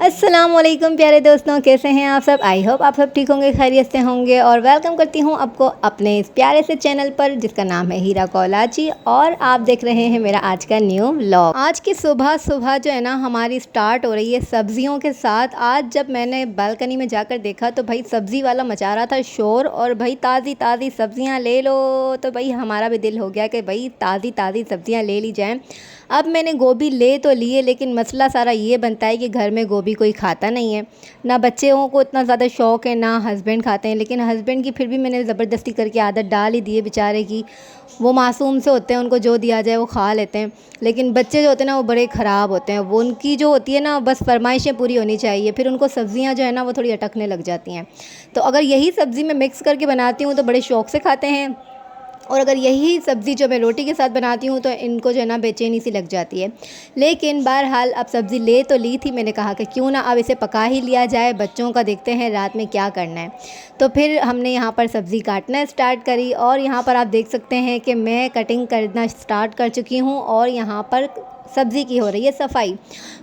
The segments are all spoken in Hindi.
अस्सलामुअलैकुम प्यारे दोस्तों, कैसे हैं आप सब। आई होप आप सब ठीक होंगे, खैरियत से होंगे। और वेलकम करती हूं आपको अपने इस प्यारे से चैनल पर जिसका नाम है हीरा कौलाची। और आप देख रहे हैं मेरा आज का न्यू व्लॉग। आज की सुबह सुबह जो है ना हमारी स्टार्ट हो रही है सब्जियों के साथ। आज जब मैंने बालकनी में जाकर देखा तो भाई सब्ज़ी वाला मचा रहा था शोर, और भाई ताज़ी ताज़ी सब्जियां ले लो। तो भाई हमारा भी दिल हो गया कि भाई ताज़ी ताज़ी सब्जियां ले ली जाएँ। अब मैंने गोभी ले तो लिए, लेकिन मसला सारा ये बनता है कि घर में गोभी कोई खाता नहीं है। ना बच्चों को इतना ज़्यादा शौक़ है, ना हस्बैंड खाते हैं। लेकिन हस्बैंड की फिर भी मैंने ज़बरदस्ती करके आदत डाल ही दी है बेचारे की। वो मासूम से होते हैं, उनको जो दिया जाए वो खा लेते हैं। लेकिन बच्चे जो होते हैं ना वो बड़े ख़राब होते हैं। वो उनकी जो होती है ना बस फरमाइशें पूरी होनी चाहिए, फिर उनको सब्ज़ियाँ जो है ना वो थोड़ी अटकने लग जाती हैं। तो अगर यही सब्ज़ी मैं मिक्स करके बनाती हूँ तो बड़े शौक़ से खाते हैं, और अगर यही सब्ज़ी जो मैं रोटी के साथ बनाती हूँ तो इनको जो है ना बेचैनी सी लग जाती है। लेकिन बहरहाल अब सब्ज़ी ले तो ली थी, मैंने कहा कि क्यों ना अब इसे पका ही लिया जाए, बच्चों का देखते हैं रात में क्या करना है। तो फिर हमने यहाँ पर सब्ज़ी काटना स्टार्ट करी, और यहाँ पर आप देख सकते हैं कि मैं कटिंग करना स्टार्ट कर चुकी हूँ। और यहाँ पर सब्ज़ी की हो रही है सफाई।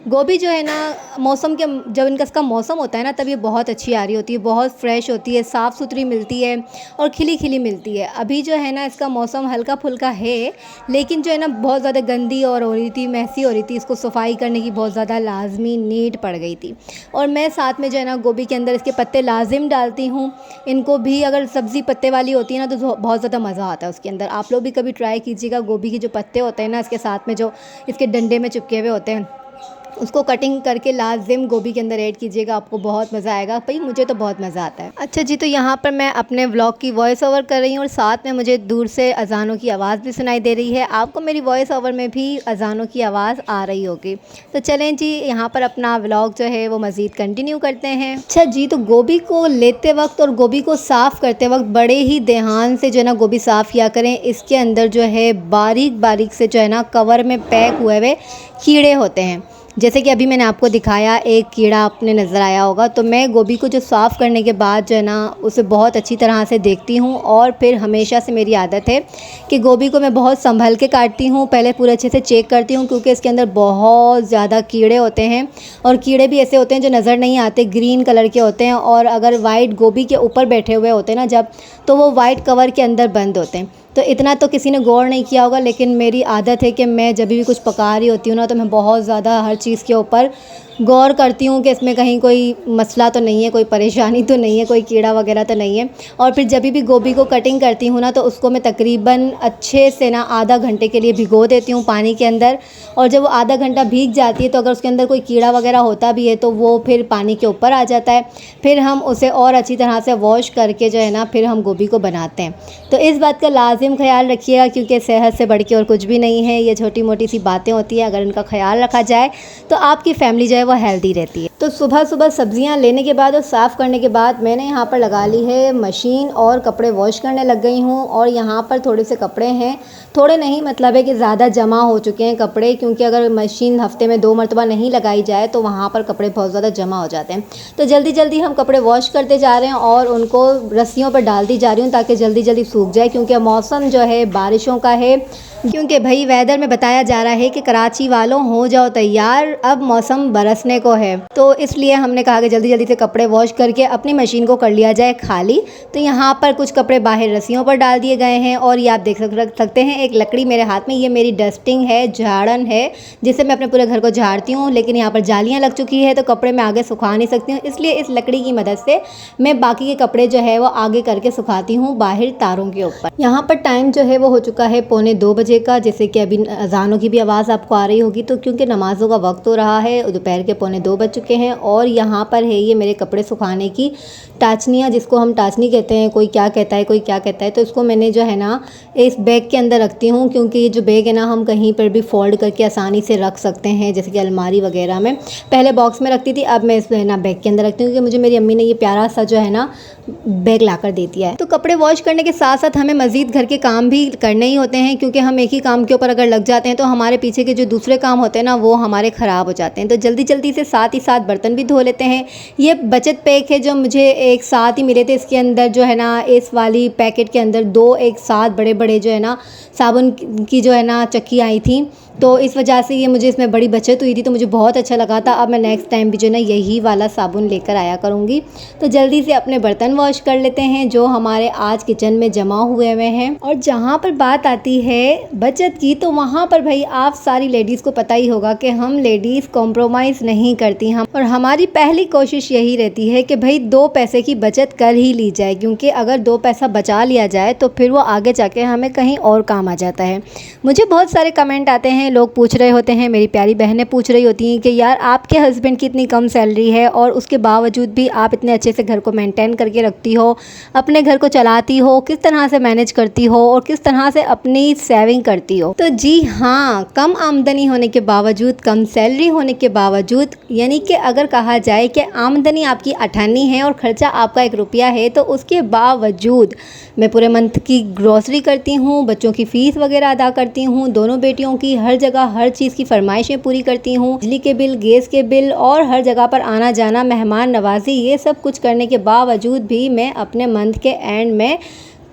गोभी जो है ना मौसम के, जब इनका इसका मौसम होता है ना तब ये बहुत अच्छी आ रही होती है, बहुत फ्रेश होती है, साफ़ सुथरी मिलती है और खिली खिली मिलती है। अभी जो है ना इसका मौसम हल्का फुल्का है, लेकिन जो है ना बहुत ज़्यादा गंदी और हो रही थी, मैसी हो रही थी। इसको सफाई करने की बहुत ज़्यादा लाजमी नीड पड़ गई थी। और मैं साथ में जो है ना गोभी के अंदर इसके पत्ते लाजिम डालती हूँ। इनको भी अगर सब्ज़ी पत्ते वाली होती है ना तो बहुत ज़्यादा मज़ा आता है उसके अंदर। आप लोग भी कभी ट्राई कीजिएगा। गोभी के जो पत्ते होते हैं ना इसके साथ में जो इसके डंडे में चिपके हुए होते हैं, उसको कटिंग करके लाजिम गोभी के अंदर ऐड कीजिएगा, आपको बहुत मज़ा आएगा। भाई मुझे तो बहुत मज़ा आता है। अच्छा जी, तो यहाँ पर मैं अपने व्लॉग की वॉइस ओवर कर रही हूँ और साथ में मुझे दूर से अजानों की आवाज़ भी सुनाई दे रही है। आपको मेरी वॉइस ओवर में भी अजानों की आवाज़ आ रही होगी। तो चलें जी, यहाँ पर अपना व्लॉग जो है वो मज़ीद कंटिन्यू करते हैं। अच्छा जी, तो गोभी को लेते वक्त और गोभी को साफ़ करते वक्त बड़े ही ध्यान से जो है ना गोभी साफ़ किया करें। इसके अंदर जो है बारीक बारीक से जो है ना कवर में पैक हुए कीड़े होते हैं। जैसे कि अभी मैंने आपको दिखाया, एक कीड़ा आपने नज़र आया होगा। तो मैं गोभी को जो साफ़ करने के बाद जो है ना उसे बहुत अच्छी तरह से देखती हूँ, और फिर हमेशा से मेरी आदत है कि गोभी को मैं बहुत संभल के काटती हूँ। पहले पूरे अच्छे से चेक करती हूँ, क्योंकि इसके अंदर बहुत ज़्यादा कीड़े होते हैं, और कीड़े भी ऐसे होते हैं जो नज़र नहीं आते, ग्रीन कलर के होते हैं। और अगर वाइट गोभी के ऊपर बैठे हुए होते हैं ना जब, तो वो वाइट कवर के अंदर बंद होते हैं। तो इतना तो किसी ने गौर नहीं किया होगा, लेकिन मेरी आदत है कि मैं जब भी कुछ पका रही होती हूँ ना तो मैं बहुत ज़्यादा हर चीज़ के ऊपर गौर करती हूँ कि इसमें कहीं कोई मसला तो नहीं है, कोई परेशानी तो नहीं है, कोई कीड़ा वगैरह तो नहीं है। और फिर जब भी गोभी को कटिंग करती हूँ ना तो उसको मैं तकरीबन अच्छे से ना आधा घंटे के लिए भिगो देती हूँ पानी के अंदर। और जब वो आधा घंटा भीग जाती है तो अगर उसके अंदर कोई कीड़ा वगैरह होता भी है तो वो फिर पानी के ऊपर आ जाता है। फिर हम उसे और अच्छी तरह से वॉश करके जो है ना फिर हम गोभी को बनाते हैं। तो इस बात का लाजिम ख्याल रखिएगा, क्योंकि सेहत से बढ़ के और कुछ भी नहीं है। ये छोटी मोटी सी बातें होती हैं, अगर इनका ख्याल रखा जाए तो आपकी फैमिली जो है वो हेल्दी रहती है। तो सुबह सुबह सब्जियां लेने के बाद और साफ़ करने के बाद मैंने यहाँ पर लगा ली है मशीन, और कपड़े वॉश करने लग गई हूँ। और यहाँ पर थोड़े से कपड़े हैं, थोड़े नहीं मतलब है कि ज़्यादा जमा हो चुके हैं कपड़े, क्योंकि अगर मशीन हफ्ते में 2 मरतबा नहीं लगाई जाए तो वहाँ पर कपड़े बहुत ज़्यादा जमा हो जाते हैं। तो जल्दी जल्दी हम कपड़े वॉश करते जा रहे हैं और उनको रस्सियों पर डालती जा रही हूँ ताकि जल्दी जल्दी सूख जाए, क्योंकि मौसम जो है बारिशों का है। क्योंकि भाई वेदर में बताया जा रहा है कि कराची वालों हो जाओ तैयार, अब मौसम बरसने को है। तो इसलिए हमने कहा कि जल्दी जल्दी से कपड़े वॉश करके अपनी मशीन को कर लिया जाए खाली। तो यहाँ पर कुछ कपड़े बाहर रस्सियों पर डाल दिए गए हैं, और ये आप देख सकते हैं एक लकड़ी मेरे हाथ में, ये मेरी डस्टिंग है, झाड़न है, जिससे मैं अपने पूरे घर को झाड़ती हूँ। लेकिन यहाँ पर जालियाँ लग चुकी है तो कपड़े मैं आगे सुखा नहीं सकती हूँ, इसलिए इस लकड़ी की मदद से मैं बाकी के कपड़े जो है वो आगे करके सुखाती हूँ बाहर तारों के ऊपर। यहाँ पर टाइम जो है वो हो चुका है 1:45 बजे का, जैसे कि अभी अजानों की भी आवाज़ आपको आ रही होगी। तो क्योंकि नमाज़ों का वक्त हो रहा है, दोपहर के 1:45 बज चुके हैं। और यहाँ पर है ये मेरे कपड़े सुखाने की टाचनियाँ, जिसको हम टाचनी कहते हैं, कोई क्या कहता है कोई क्या कहता है। तो इसको मैंने जो है ना इस बैग के अंदर रखती हूँ, क्योंकि ये जो बैग है ना हम कहीं पर भी फोल्ड करके आसानी से रख सकते हैं, जैसे कि अलमारी वगैरह में। पहले बॉक्स में रखती थी, अब मैं इस ना बैग के अंदर रखती हूँ, क्योंकि मुझे मेरी अम्मी ने ये प्यारा सा जो है ना बैग ला कर देती है। तो कपड़े वॉश करने के साथ साथ हमें मज़ीद घर के काम भी करने ही होते हैं, क्योंकि हम एक ही काम के ऊपर अगर लग जाते हैं तो हमारे पीछे के जो दूसरे काम होते हैं ना वो हमारे ख़राब हो जाते हैं। तो जल्दी जल्दी से साथ ही साथ बर्तन भी धो लेते हैं। ये बचत पैक है जो मुझे एक साथ ही मिले थे। इसके अंदर जो है ना इस वाली पैकेट के अंदर 2 एक साथ बड़े बड़े जो है ना साबुन की जो है ना चक्की आई थी। तो इस वजह से ये मुझे इसमें बड़ी बचत हुई थी, तो मुझे बहुत अच्छा लगा था। अब मैं नेक्स्ट टाइम भी जो है ना यही वाला साबुन लेकर आया करूँगी। तो जल्दी से अपने बर्तन वॉश कर लेते हैं जो हमारे आज किचन में जमा हुए हैं। और जहाँ पर बात आती है बचत की, तो वहाँ पर भाई आप सारी लेडीज़ को पता ही होगा कि हम लेडीज़ कॉम्प्रोमाइज़ नहीं करती हम, और हमारी पहली कोशिश यही रहती है कि भाई 2 पैसे की बचत कर ही ली जाए, क्योंकि अगर 2 पैसा बचा लिया जाए तो फिर वो आगे जाके हमें कहीं और काम आ जाता है। मुझे बहुत सारे कमेंट आते हैं, लोग पूछ रहे होते हैं, मेरी प्यारी बहनें पूछ रही होती हैं कि यार आपके हस्बैंड की इतनी कम सैलरी है और उसके बावजूद भी आप इतने अच्छे से घर को मेंटेन करके रखती हो, अपने घर को चलाती हो, किस तरह से मैनेज करती हो और किस तरह से अपनी सेविंग करती हो। तो जी हाँ, कम आमदनी होने के बावजूद, कम सैलरी होने के बावजूद, यानी कि अगर कहा जाए कि आमदनी आपकी 98 है और खर्चा आपका 1 रुपया है, तो उसके बावजूद मैं पूरे मंथ की ग्रॉसरी करती हूँ, बच्चों की फ़ीस वगैरह अदा करती हूँ, दोनों बेटियों की हर जगह हर चीज़ की फरमाइशें पूरी करती हूँ, बिजली के बिल, गैस के बिल और हर जगह पर आना जाना, मेहमान नवाजी, ये सब कुछ करने के बावजूद भी मैं अपने मंथ के एंड में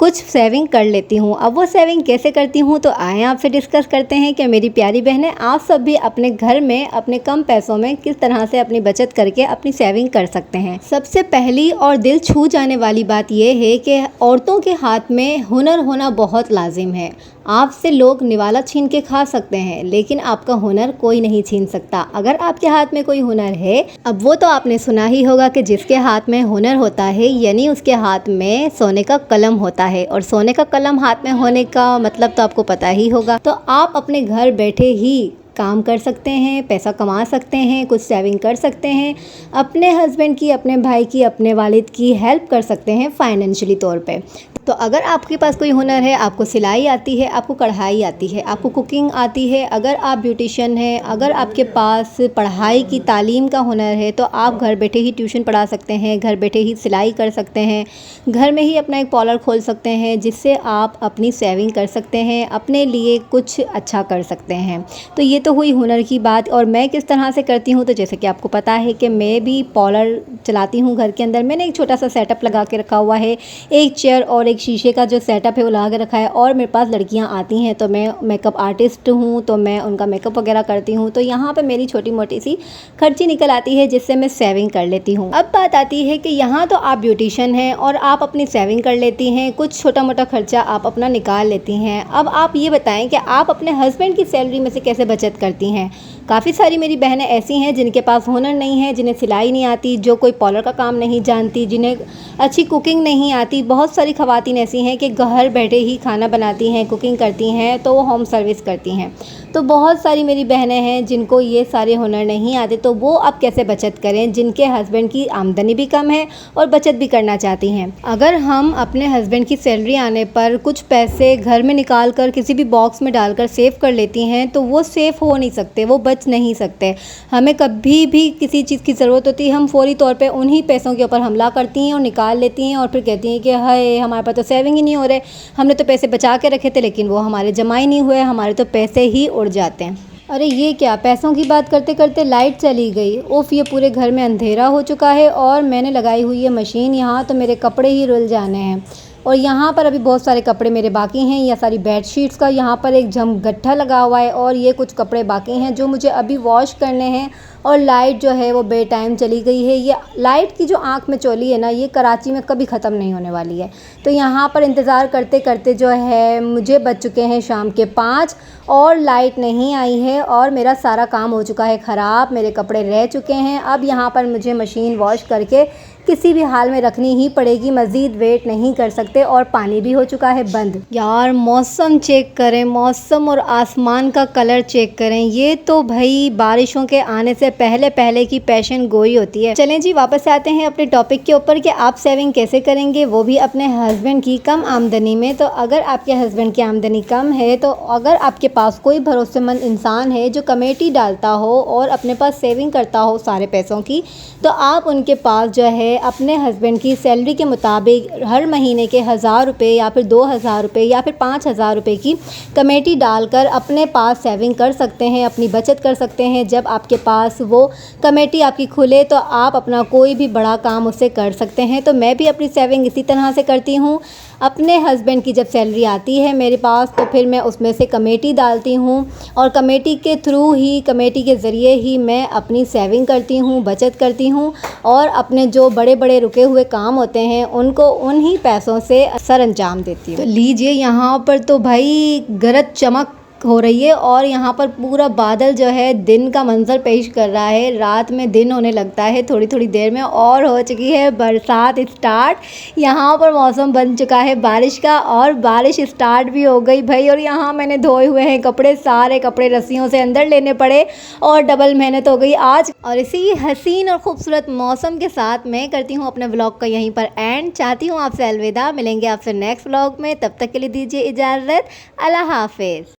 कुछ सेविंग कर लेती हूँ। अब वो सेविंग कैसे करती हूँ, तो आए आपसे डिस्कस करते हैं कि मेरी प्यारी बहनें, आप सब भी अपने घर में अपने कम पैसों में किस तरह से अपनी बचत करके अपनी सेविंग कर सकते हैं। सबसे पहली और दिल छू जाने वाली बात यह है कि औरतों के हाथ में हुनर होना बहुत लाजिम है। आपसे लोग निवाला छीन के खा सकते हैं, लेकिन आपका हुनर कोई नहीं छीन सकता। अगर आपके हाथ में कोई हुनर है, अब वो तो आपने सुना ही होगा कि जिसके हाथ में हुनर होता है यानी उसके हाथ में सोने का कलम होता है, और सोने का कलम हाथ में होने का मतलब तो आपको पता ही होगा। तो आप अपने घर बैठे ही काम कर सकते हैं, पैसा कमा सकते हैं, कुछ सेविंग कर सकते हैं, अपने हस्बैंड की, अपने भाई की, अपने वालिद की हेल्प कर सकते हैं फाइनेंशियली तौर पे। तो अगर आपके पास कोई हुनर है, आपको सिलाई आती है, आपको कढ़ाई आती है, आपको कुकिंग आती है, अगर आप ब्यूटिशियन हैं, अगर आपके पास पढ़ाई की तालीम का हुनर है, तो आप घर बैठे ही ट्यूशन पढ़ा सकते हैं, घर बैठे ही सिलाई कर सकते हैं, घर में ही अपना एक पार्लर खोल सकते हैं, जिससे आप अपनी सेविंग कर सकते हैं, अपने लिए कुछ अच्छा कर सकते हैं। तो ये तो हुई हुनर की बात। और मैं किस तरह से करती हूँ, तो जैसे कि आपको पता है कि मैं भी पार्लर चलाती हूँ घर के अंदर। मैंने एक छोटा सा सेटअप लगा के रखा हुआ है, एक चेयर और एक शीशे का जो सेटअप है वो लगा के रखा है। और मेरे पास लड़कियाँ आती हैं, तो मैं मेकअप आर्टिस्ट हूँ, तो मैं उनका मेकअप वगैरह करती हूँ। तो यहाँ पर मेरी छोटी मोटी सी खर्ची निकल आती है, जिससे मैं सेविंग कर लेती हूँ। अब बात आती है कि यहाँ तो आप ब्यूटिशियन हैं और आप अपनी सेविंग कर लेती हैं, कुछ छोटा मोटा खर्चा आप अपना निकाल लेती हैं। अब आप ये बताएं कि आप अपने हस्बैंड की सैलरी में से कैसे बचत करती हैं। काफ़ी सारी मेरी बहनें ऐसी हैं जिनके पास हुनर नहीं है, जिन्हें सिलाई नहीं आती, जो कोई पार्लर का काम नहीं जानती, जिन्हें अच्छी कुकिंग नहीं आती। बहुत सारी ख़वातीन ऐसी हैं कि घर बैठे ही खाना बनाती हैं, कुकिंग करती हैं, तो वो होम सर्विस करती हैं। तो बहुत सारी मेरी बहनें हैं जिनको ये सारे हुनर नहीं आते, तो वो अब कैसे बचत करें, जिनके हस्बैंड की आमदनी भी कम है और बचत भी करना चाहती हैं। अगर हम अपने हस्बैंड की सैलरी आने पर कुछ पैसे घर में निकाल कर किसी भी बॉक्स में डालकर सेव कर लेती हैं, तो वो सेव हो नहीं सकते, वो बच नहीं सकते। हमें कभी भी किसी चीज़ की ज़रूरत होती है, हम फौरी तौर पे उन्हीं पैसों के ऊपर हमला करती हैं और निकाल लेती हैं, और फिर कहती हैं कि हाय हमारे पास तो सेविंग ही नहीं हो रहे, हमने तो पैसे बचा के रखे थे लेकिन वो हमारे जमा ही नहीं हुए, हमारे तो पैसे ही उड़ जाते हैं। अरे ये क्या, पैसों की बात करते करते लाइट चली गई। उफ़, ये पूरे घर में अंधेरा हो चुका है और मैंने लगाई हुई है मशीन यहाँ, तो मेरे कपड़े ही रुल जाने हैं। और यहाँ पर अभी बहुत सारे कपड़े मेरे बाकी हैं, या सारी बेडशीट्स का यहाँ पर एक गट्ठा लगा हुआ है, और ये कुछ कपड़े बाकी हैं जो मुझे अभी वॉश करने हैं। और लाइट जो है वो बे टाइम चली गई है। ये लाइट की जो आँख में चोली है ना, ये कराची में कभी ख़त्म नहीं होने वाली है। तो यहाँ पर इंतज़ार करते करते जो है मुझे बज चुके हैं शाम के 5 और लाइट नहीं आई है, और मेरा सारा काम हो चुका है ख़राब, मेरे कपड़े रह चुके हैं। अब यहाँ पर मुझे मशीन वॉश करके किसी भी हाल में रखनी ही पड़ेगी, मज़ीद वेट नहीं कर सकते, और पानी भी हो चुका है बंद। यार मौसम चेक करें, मौसम और आसमान का कलर चेक करें, ये तो भाई बारिशों के आने से पहले पहले की पेशन गोई होती है। चलें जी, वापस आते हैं अपने टॉपिक के ऊपर कि आप सेविंग कैसे करेंगे, वो भी अपने हस्बैंड की कम आमदनी में। तो अगर आपके हस्बैंड की आमदनी कम है, तो अगर आपके पास कोई भरोसेमंद इंसान है जो कमेटी डालता हो और अपने पास सेविंग करता हो सारे पैसों की, तो आप उनके पास जो है अपने हस्बैंड की सैलरी के मुताबिक हर महीने के 1000 रुपये या फिर 2000 रुपये या फिर 5000 रुपये की कमेटी डालकर अपने पास सेविंग कर सकते हैं, अपनी बचत कर सकते हैं। जब आपके पास पास वो कमेटी आपकी खुले तो आप अपना कोई भी बड़ा काम उससे कर सकते हैं। तो मैं भी अपनी सेविंग इसी तरह से करती हूँ। अपने हस्बैंड की जब सैलरी आती है मेरे पास तो फिर मैं उसमें से कमेटी डालती हूँ और कमेटी के थ्रू ही, कमेटी के ज़रिए ही मैं अपनी सेविंग करती हूँ, बचत करती हूँ और अपने जो बड़े बड़े रुके हुए काम होते हैं उनको उन्हीं पैसों से सर अंजाम देती हूँ। तो लीजिए यहाँ पर तो भाई गरज चमक हो रही है और यहाँ पर पूरा बादल जो है दिन का मंजर पेश कर रहा है। रात में दिन होने लगता है थोड़ी थोड़ी देर में और हो चुकी है बरसात स्टार्ट। यहाँ पर मौसम बन चुका है बारिश का और बारिश स्टार्ट भी हो गई भाई। और यहाँ मैंने धोए हुए हैं कपड़े, सारे कपड़े रस्सियों से अंदर लेने पड़े और डबल मेहनत हो गई आज। और इसी हसीन और ख़ूबसूरत मौसम के साथ मैं करती हूँ अपने व्लॉग का यहीं पर एंड। चाहती हूँ आपसे अलविदा, मिलेंगे आपसे नेक्स्ट व्लॉग में। तब तक के लिए दीजिए इजाज़त, अल्लाह हाफिज़।